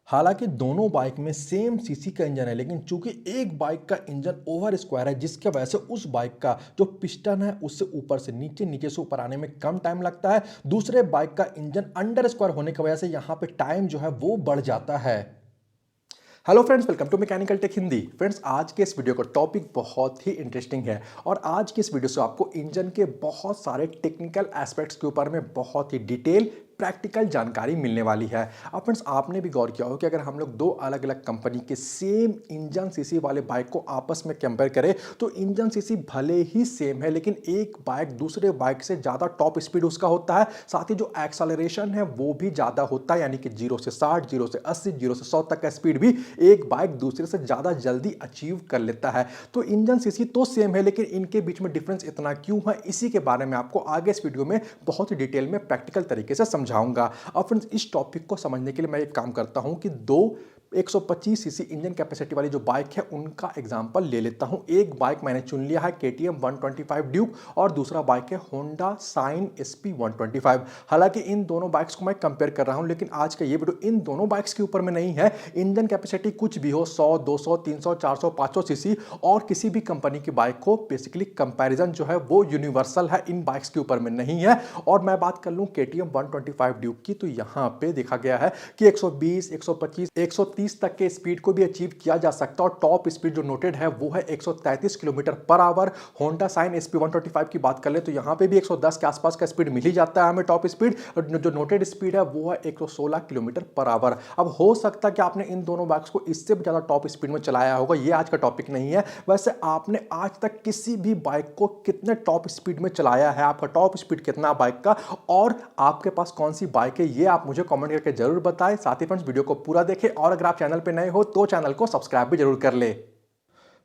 हालांकि दोनों बाइक में सेम सीसी का इंजन है, लेकिन चूंकि एक बाइक का इंजन ओवर स्क्वायर है, जिसकी वजह से उस बाइक का जो पिस्टन है उससे ऊपर से नीचे, नीचे से ऊपर आने में कम टाइम लगता है। दूसरे बाइक का इंजन अंडर स्क्वायर होने की वजह से यहां पे टाइम जो है वो बढ़ जाता है। Hello friends, welcome to mechanical tech Hindi. Friends, आज के इस वीडियो का टॉपिक बहुत ही इंटरेस्टिंग है और आज की इस वीडियो से आपको इंजन के बहुत सारे टेक्निकल एस्पेक्ट्स के ऊपर में बहुत ही डिटेल प्रैक्टिकल जानकारी मिलने वाली है। अब फ्रेंड्स, आपने भी गौर किया हो कि अगर हम लोग दो अलग अलग कंपनी के सेम इंजन सीसी वाले बाइक को आपस में कंपेयर करें तो इंजन सीसी भले ही सेम है, लेकिन एक बाइक दूसरे बाइक से ज़्यादा टॉप स्पीड उसका होता है, साथ ही जो एक्सेलरेशन है वो भी ज़्यादा होता है, यानी कि 0 से 60, 0 से 80, 0 से 100 तक का स्पीड भी एक बाइक दूसरे से ज़्यादा जल्दी अचीव कर लेता है। तो इंजन सीसी तो सेम है, लेकिन इनके बीच में डिफरेंस इतना क्यों है, इसी के बारे में आपको आगे इस वीडियो में बहुत ही डिटेल में प्रैक्टिकल तरीके से समझाऊंगा। और फ्रेंड्स, इस टॉपिक को समझने के लिए मैं एक काम करता हूं कि दो 125 सीसी इंजन कैपेसिटी वाली जो बाइक है उनका एग्जांपल ले लेता हूं। एक बाइक मैंने चुन लिया है KTM 125 ड्यूक और दूसरा बाइक है होंडा साइन SP 125। हालांकि इन दोनों बाइक्स को मैं कंपेयर कर रहा हूं, लेकिन आज का ये वीडियो इन दोनों बाइक्स के ऊपर में नहीं है। इंजन कैपेसिटी कुछ भी हो, 100, 200, 300, 400, 500 सीसी और किसी भी कंपनी की बाइक को बेसिकली कंपैरिजन जो है वो यूनिवर्सल है, इन बाइक्स के ऊपर में नहीं है। और मैं बात कर लूं KTM 125 ड्यूक की, तो यहां पे देखा गया है कि 120, 125, 130 तक के स्पीड को भी अचीव किया जा सकता है और टॉप स्पीड जो नोटेड है वो है 133 kilometre per hour. Honda sign SP 125 की बात कर ले तो यहां पे भी 110 के आसपास का स्पीड मिल ही जाता है हमें टॉप स्पीड, और जो नोटेड स्पीड है वो है 116 किलोमीटर पर आवर। अब हो सकता है कि आपने इन दोनों बाइक्स को इससे भी ज्यादा टॉप स्पीड में चलाया होगा, ये आज का टॉपिक नहीं है। वैसे आपने आज तक किसी भी बाइक को कितने टॉप स्पीड में चलाया है, आपका टॉप स्पीड कितना बाइक का, और आपके पास कौन सी बाइक है, ये आप मुझे कमेंट करके जरूर बताएं। साथ ही फ्रेंड्स, वीडियो को पूरा देखें और अगर आप चैनल पे नए हो तो चैनल को सब्सक्राइब भी जरूर कर ले।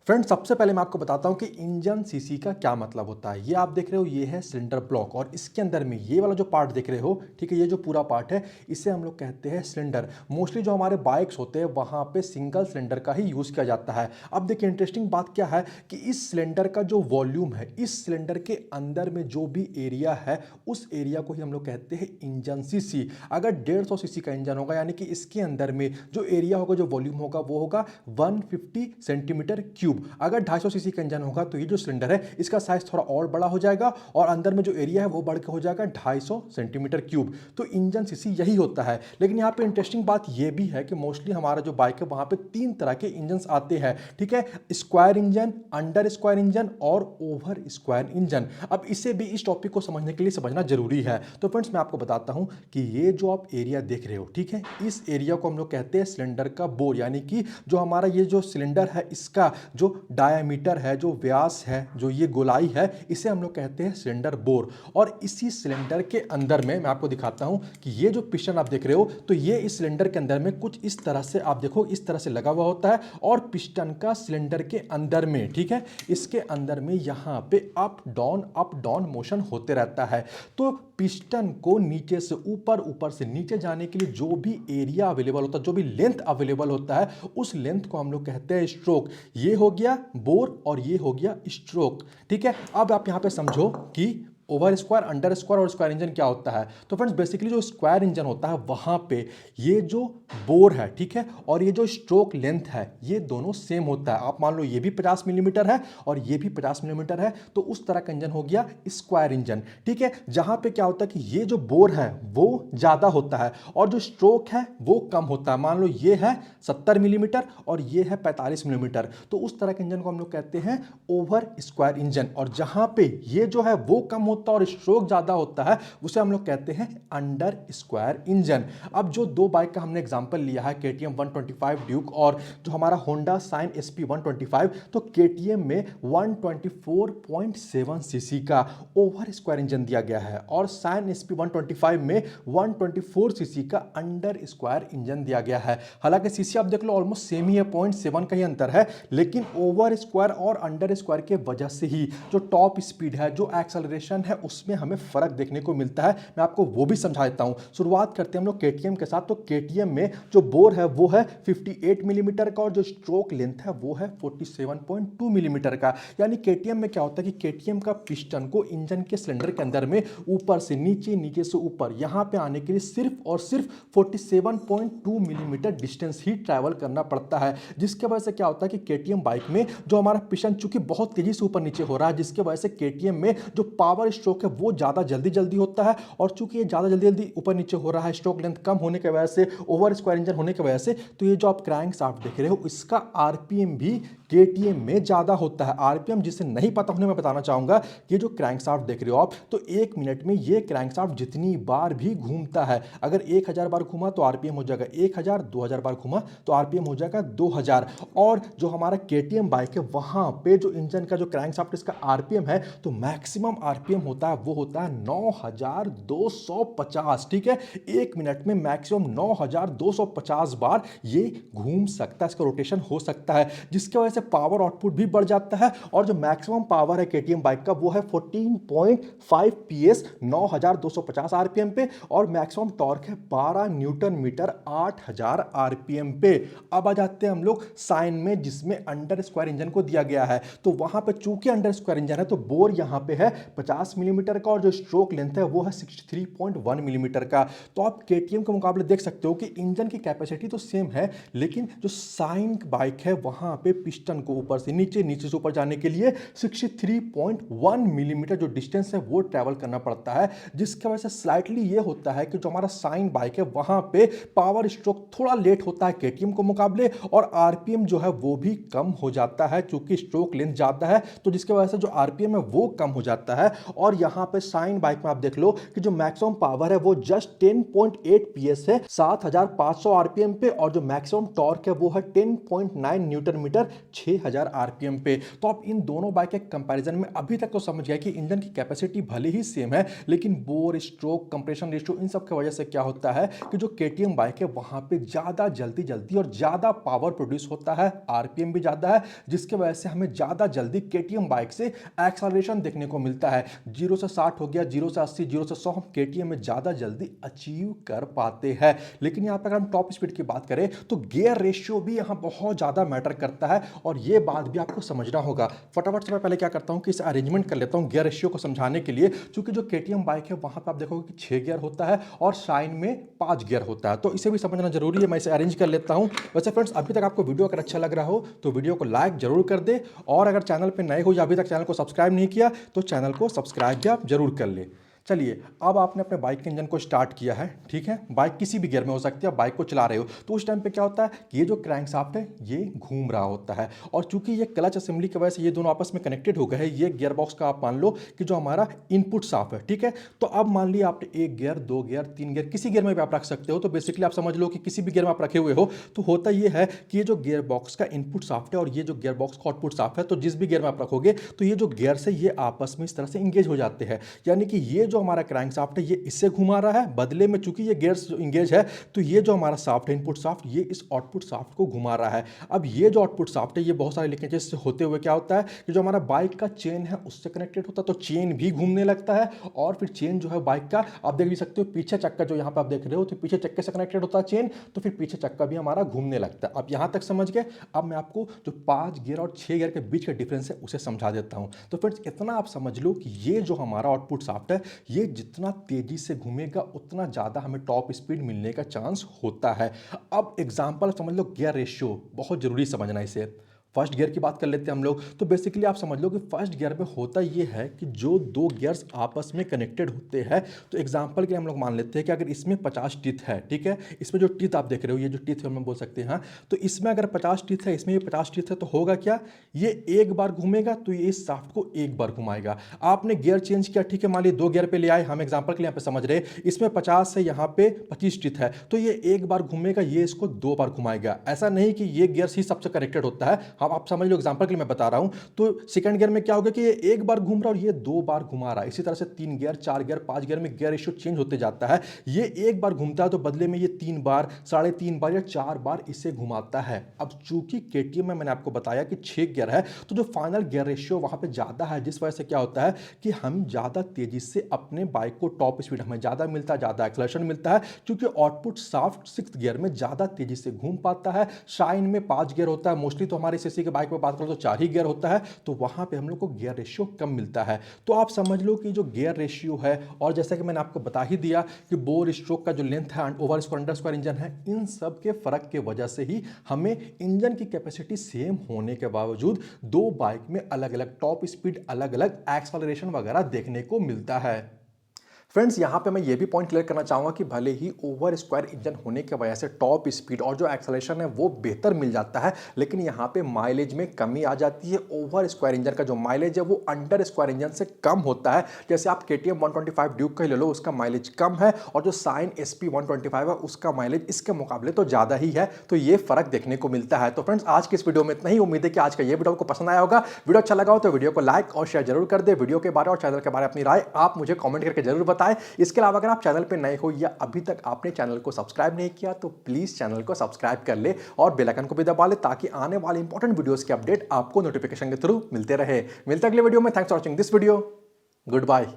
फ्रेंड्स, सबसे पहले मैं आपको बताता हूं कि इंजन सीसी का क्या मतलब होता है। ये आप देख रहे हो, ये है सिलेंडर ब्लॉक और इसके अंदर में ये वाला जो पार्ट देख रहे हो, ठीक है, ये जो पूरा पार्ट है इसे हम लोग कहते हैं सिलेंडर। मोस्टली जो हमारे बाइक्स होते हैं वहां पे सिंगल सिलेंडर का ही यूज किया जाता है। अब देखिए, इंटरेस्टिंग बात क्या है कि इस सिलेंडर का जो वॉल्यूम है, इस सिलेंडर के अंदर में जो भी एरिया है उस एरिया को ही हम लोग कहते हैं इंजन सीसी। अगर 150 सीसी का इंजन होगा, यानी कि इसके अंदर में जो एरिया होगा, जो वॉल्यूम होगा वो होगा 150 सेंटीमीटर क्यूब। अगर 250 सीसी का इंजन होगा तो ये जो सिलेंडर है इसका साइज थोड़ा और बड़ा हो जाएगा और अंदर में जो एरिया है वो बढ़ के हो जाएगा 250 सेंटीमीटर क्यूब। तो इंजन सीसी यही होता है। लेकिन यहाँ पे इंटरेस्टिंग बात ये भी है कि मोस्टली हमारा जो बाइक है वहां पे 3 तरह के इंजन आते हैं, ठीक है, square engine, under square engine और ओवर स्क्वायर इंजन। अब इसे भी इस टॉपिक को समझने के लिए समझना जरूरी है। तो फ्रेंड्स, मैं आपको बताता हूं कि ये जो आप एरिया देख रहे हो, ठीक है, इस एरिया को हम लोग कहते हैं सिलेंडर का बोर, यानी कि जो हमारा ये जो सिलेंडर है इसका जो डायामीटर है, जो व्यास है, जो ये गोलाई है, इसे हम लोग कहते हैं सिलेंडर बोर। और इसी सिलेंडर के अंदर में मैं आपको दिखाता हूं कि ये जो पिस्टन आप देख रहे हो, तो ये इस सिलेंडर के अंदर में कुछ इस तरह से आप देखो, इस तरह से लगा हुआ होता है और पिस्टन का सिलेंडर के अंदर में, ठीक है, इसके अंदर में यहां पे अप डाउन मोशन होते रहता है। तो पिस्टन को नीचे से ऊपर, ऊपर से नीचे जाने के लिए जो भी एरिया अवेलेबल होता है, जो भी लेंथ अवेलेबल होता है, उस लेंथ को हम लोग कहते हैं स्ट्रोक। ये हो गया बोर और ये हो गया स्ट्रोक, ठीक है। अब आप यहां पे समझो कि ओवर स्क्वायर, अंडर स्क्वायर और स्क्वायर इंजन क्या होता है। तो फ्रेंड्स, बेसिकली जो स्क्वायर इंजन होता है वहां पे ये जो बोर है, ठीक है, और ये जो स्ट्रोक लेंथ है, ये दोनों सेम होता है। आप मान लो ये भी 50 मिलीमीटर है और ये भी 50 मिलीमीटर है, तो उस तरह का इंजन हो गया स्क्वायर इंजन, ठीक है। जहां पे क्या होता है कि ये जो बोर है वो ज्यादा होता है और जो स्ट्रोक है वो कम होता है। मान लो ये है 70 मिलीमीटर और ये है 45 मिलीमीटर, तो उस तरह के इंजन को हम लोग कहते हैं ओवर स्क्वायर इंजन। और जहां पे ये जो है वो कम होता है और स्ट्रोक ज्यादा होता है, उसे हम लोग कहते हैं अंडर स्क्वायर इंजन। अब जो दो बाइक का हमने एग्जांपल लिया है, KTM 125 ड्यूक और जो हमारा होंडा साइन SP 125, तो KTM में 124.7 सीसी का ओवर स्क्वायर इंजन दिया गया है और साइन SP 125 में 124 सीसी का अंडर स्क्वायर इंजन दिया गया है। हालांकि सीसी आप देख लो ऑलमोस्ट सेम ही है, 0.7 का ही अंतर है, लेकिन ओवर स्क्वायर और अंडर स्क्वायर के वजह से ही जो टॉप स्पीड है, जो एक्सेलरेशन है, है उसमें हमें फ़र्क देखने को मिलता है। मैं आपको वो भी समझा देता हूँ। शुरुआत करते हैं हम लोग केटीएम के साथ। तो केटीएम में जो बोर है वो है 58 मिलीमीटर का और जो स्ट्रोक लेंथ है वो है 47.2 मिलीमीटर का। यानी केटीएम में क्या होता है कि केटीएम का पिस्टन को इंजन के सिलेंडर के अंदर में ऊपर से नीचे, नीचे से ऊपर यहाँ पे आने के लिए सिर्फ और सिर्फ 47.2 मिलीमीटर डिस्टेंस ही ट्रैवल करना पड़ता है। जिसके वजह से क्या होता है कि केटीएम बाइक में जो हमारा पिस्टन चूंकि बहुत तेजी से ऊपर नीचे हो रहा है, जिसके वजह से केटीएम में जो पावर स्ट्रोक है वो ज़्यादा जल्दी जल्दी होता है। और चूंकि ये ज़्यादा जल्दी जल्दी ऊपर नीचे हो रहा है, स्ट्रोक लेंथ कम होने की वजह से, ओवर स्क्वायर इंजन होने की वजह से, तो ये जो आप क्रैंक शाफ्ट देख रहे हो इसका आरपीएम भी केटीएम में ज़्यादा होता है। आरपीएम जिसे नहीं पता उन्हें मैं बताना चाहूँगा कि ये जो क्रैंक शाफ्ट देख रहे हो आप, तो 1 मिनट में ये क्रैंक शाफ्ट जितनी बार भी घूमता है, अगर 1000 बार घूमा तो आरपीएम हो जाएगा 1000, 2000 बार घूमा तो आरपीएम हो जाएगा 2000। और जो हमारा केटीएम बाइक है वहाँ पे जो इंजन का जो क्रैंक शाफ्ट इसका आरपीएम है, तो मैक्सिमम आरपीएम होता है वो होता है 9250। ठीक है, 1 मिनट में मैक्सिमम 9250 बार ये घूम सकता है, इसका रोटेशन हो सकता है, जिसकी वजह से पावर आउटपुट भी बढ़ जाता है। और जो मैक्सिमम पावर है केटीएम बाइक का वो है 14.5 पीएस 9250 आरपीएम पे, और मैक्सिमम टॉर्क है 12 न्यूटन मीटर 8000 आरपीएम पे। अब आ जाते हैं हम लोग साइन में, जिसमें अंडर स्क्वायर इंजन को दिया गया है। तो वहां पे चूंकि अंडर स्क्वायर इंजन है तो बोर यहां पे है 50 मिलीमीटर का और जो स्ट्रोक लेंथ है वो है 63.1 मिलीमीटर का। तो आप केटीएम के मुकाबले देख सकते हो कि इंजन की कैपेसिटी तो सेम है, लेकिन जो साइन बाइक है वहां पे पिस्टन को ऊपर से नीचे, नीचे से ऊपर जाने के लिए 63.1 मिलीमीटर जो डिस्टेंस है वो ट्रैवल करना पड़ता है। जिसकी वजह से स्लाइटली ये होता है कि जो हमारा साइन बाइक है वहां पे पावर स्ट्रोक थोड़ा लेट होता है केटीएम के मुकाबले, और आरपीएम जो है वो भी कम हो जाता है चूंकि स्ट्रोक लेंथ ज्यादा है, तो जिसकी वजह से जो आरपीएम है वो कम हो जाता है। और यहां पे साइन बाइक में आप देख लो कि जो मैक्सिमम पावर है वो जस्ट 10.8 पीएस है 7500 आरपीएम पे, और जो मैक्सिमम टॉर्क है वो है 10.9 न्यूटन मीटर 6000 आरपीएम पे। तो आप इन दोनों बाइक के कंपैरिजन में अभी तक तो समझ गए कि इंजन की कैपेसिटी भले ही सेम है, लेकिन बोर, स्ट्रोक, कंप्रेशन रेशियो, इन सब की वजह से क्या होता है कि जो केटीएम बाइक है वहां पे ज्यादा जल्दी जल्दी और ज्यादा पावर प्रोड्यूस होता है, आरपीएम भी ज्यादा है, जिसकी वजह से हमें ज्यादा जल्दी केटीएम बाइक से एक्सेलरेशन देखने को मिलता है। 0 से 60 हो गया, 0 से 80, 0 से 100 हम केटीएम में ज्यादा जल्दी अचीव कर पाते हैं। लेकिन यहां पर अगर हम टॉप स्पीड की बात करें तो गियर रेशियो भी यहां बहुत ज्यादा मैटर करता है, और यह बात भी आपको समझना होगा। फटाफट से मैं पहले क्या करता हूं कि इसे अरेंजमेंट कर लेता हूं गियर रेशियो को समझाने के लिए, क्योंकि जो केटीएम बाइक है वहां पर आप देखोगे कि 6 गियर होता है और शाइन में 5 गियर होता है, तो इसे भी समझना जरूरी है। मैं इसे अरेंज कर लेता हूं। वैसे फ्रेंड्स, अभी तक आपको वीडियो अगर अच्छा लग रहा हो तो वीडियो को लाइक जरूर कर दे, और अगर चैनल पर नए हो या अभी तक चैनल को सब्सक्राइब नहीं किया तो चैनल को सब्सक्राइब भी आप जरूर कर ले। चलिए, अब आपने अपने बाइक के इंजन को स्टार्ट किया है, ठीक है, बाइक किसी भी गियर में हो सकती है, आप बाइक को चला रहे हो, तो उस टाइम पे क्या होता है कि ये जो क्रैंकशाफ्ट है ये घूम रहा होता है, और चूंकि ये क्लच असेंबली की वजह से ये दोनों आपस में कनेक्टेड हो गए हैं। ये गियर बॉक्स का आप मान लो कि जो हमारा इनपुट शाफ्ट है, ठीक है। तो अब मान लिया आपने 1 गियर, 2 गियर, 3 गियर, किसी गियर में भी आप रख सकते हो। तो बेसिकली आप समझ लो कि किसी भी गियर में आप रखे हुए हो, तो होता ये है कि ये जो गियर बॉक्स का इनपुट शाफ्ट है और ये जो गियर बॉक्स का आउटपुट शाफ्ट है, तो जिस भी गियर में आप रखोगे तो ये जो गियर से ये आपस में इस तरह से इंगेज हो जाते हैं। यानी कि ये जो हमारा क्रैंकशाफ्ट है ये इससे घुमा रहा है, बदले में चूंकि ये गियर्स इंगेज है तो ये जो हमारा शाफ्ट है इनपुट शाफ्ट, ये इस आउटपुट शाफ्ट को घुमा रहा है। अब ये जो आउटपुट शाफ्ट है ये बहुत सारे लिंकेजेस से होते हुए क्या होता है कि जो हमारा बाइक का चेन है उससे कनेक्टेड होता है, तो चेन भी घूमने लगता है, और फिर चेन जो है बाइक का आप देख भी सकते हो, पीछे चक्का जो यहाँ पे आप देख रहे हो, तो पीछे चक्के से कनेक्टेड होता है चेन, तो फिर पीछे चक्का भी हमारा घूमने लगता है। अब यहां तक समझ गए। अब मैं आपको जो 5 गियर और 6 गियर के बीच का डिफरेंस है उसे समझा देता हूं। तो फ्रेंड्स, इतना आप समझ लो कि ये जो हमारा आउटपुट शाफ्ट है ये जितना तेजी से घूमेगा उतना ज़्यादा हमें टॉप स्पीड मिलने का चांस होता है। अब एग्जांपल समझ लो गियर रेशियो, बहुत जरूरी समझना इसे। फर्स्ट गियर की बात कर लेते हैं हम लोग। तो बेसिकली आप समझ लो कि फर्स्ट गियर में होता ये है कि जो 2 गियर्स आपस में कनेक्टेड होते हैं, तो एग्जांपल के लिए हम लोग मान लेते हैं कि अगर इसमें 50 टीथ है, ठीक है, इसमें जो टीथ आप देख रहे हो, ये जो टीथ है हम बोल सकते हैं, हाँ, तो इसमें अगर 50 टीथ है, इसमें ये 50 टीथ है, तो होगा क्या, ये एक बार घूमेगा तो ये इस शाफ्ट को एक बार घुमाएगा। आपने गियर चेंज किया, ठीक है, मान लीजिए 2 गियर पे ले आए, हम एग्जाम्पल के लिए यहाँ पे समझ रहे, इसमें 50 है, यहाँ पे 25 टीथ है, तो ये एक बार घूमेगा, ये इसको 2 बार घुमाएगा। ऐसा नहीं कि ये गियर ही सबसे कनेक्टेड होता है, हम आप समझ लो एग्जांपल के लिए मैं बता रहा हूं, तो सेकंड गियर में क्या होगा कि ये एक बार घूम रहा है और ये 2 बार घुमा रहा है। इसी तरह से 3 गियर, 4 गियर, 5 गियर में गियर रेशियो चेंज होते जाता है। ये एक बार घूमता है तो बदले में ये 3 बार, साढ़े 3 बार या 4 बार इसे घुमाता है। अब चूंकि केटीएम में मैंने आपको बताया कि 6 गियर है, तो जो फाइनल गियर रेशियो वहां पे ज्यादा है, जिस वजह से क्या होता है कि हम ज्यादा तेजी से अपने बाइक को टॉप स्पीड हमें ज्यादा मिलता है, ज्यादा एक्सेलरेशन मिलता है, क्योंकि आउटपुट शाफ्ट 6th गियर में ज्यादा तेजी से घूम पाता है। शाइन में 5 गियर होता है, मोस्टली तो हमारे सीसी के बाइक में बात करो तो 4 ही गियर होता है, तो वहां पे हम लोग को गियर रेशियो कम मिलता है। तो आप समझ लो कि जो गियर रेशियो है, और जैसा कि मैंने आपको बता ही दिया कि बोर स्ट्रोक का जो लेंथ है, over square under square engine है, इन सब के फर्क के वजह से ही हमें इंजन की कैपेसिटी सेम होने के बावजूद दो बाइक में अलग अलग टॉप स्पीड, अलग अलग एक्सेलरेशन वगैरह देखने को मिलता है। फ्रेंड्स, यहाँ पे मैं ये भी पॉइंट क्लियर करना चाहूँगा कि भले ही ओवर स्क्वायर इंजन होने की वजह से टॉप स्पीड और जो एक्सेलरेशन है वो बेहतर मिल जाता है, लेकिन यहाँ पे माइलेज में कमी आ जाती है। ओवर स्क्वायर इंजन का जो माइलेज है वो अंडर स्क्वायर इंजन से कम होता है। जैसे आप KTM 125 ड्यूक का ही ले लो, उसका माइलेज कम है, और जो साइन SP 125 है उसका माइलेज इसके मुकाबले तो ज़्यादा ही है। तो ये फर्क देखने को मिलता है। तो फ्रेंड्स, आज की इस वीडियो में इतना ही। उम्मीद है कि आज का ये वीडियो आपको पसंद आया होगा। वीडियो अच्छा लगा हो तो वीडियो को लाइक और शेयर जरूर कर दे। वीडियो के बारे और चैनल के बारे में अपनी राय आप मुझे कॉमेंट करके जरूर बताएं। इसके अलावा अगर आप चैनल पे नए हो या अभी तक आपने चैनल को सब्सक्राइब नहीं किया तो प्लीज चैनल को सब्सक्राइब कर ले और बेल आइकन को भी दबा ले, ताकि आने वाले इंपॉर्टेंट वीडियोस के अपडेट आपको नोटिफिकेशन के थ्रू मिलते रहे। मिलते अगले वीडियो में। Thanks for watching this video. Good bye.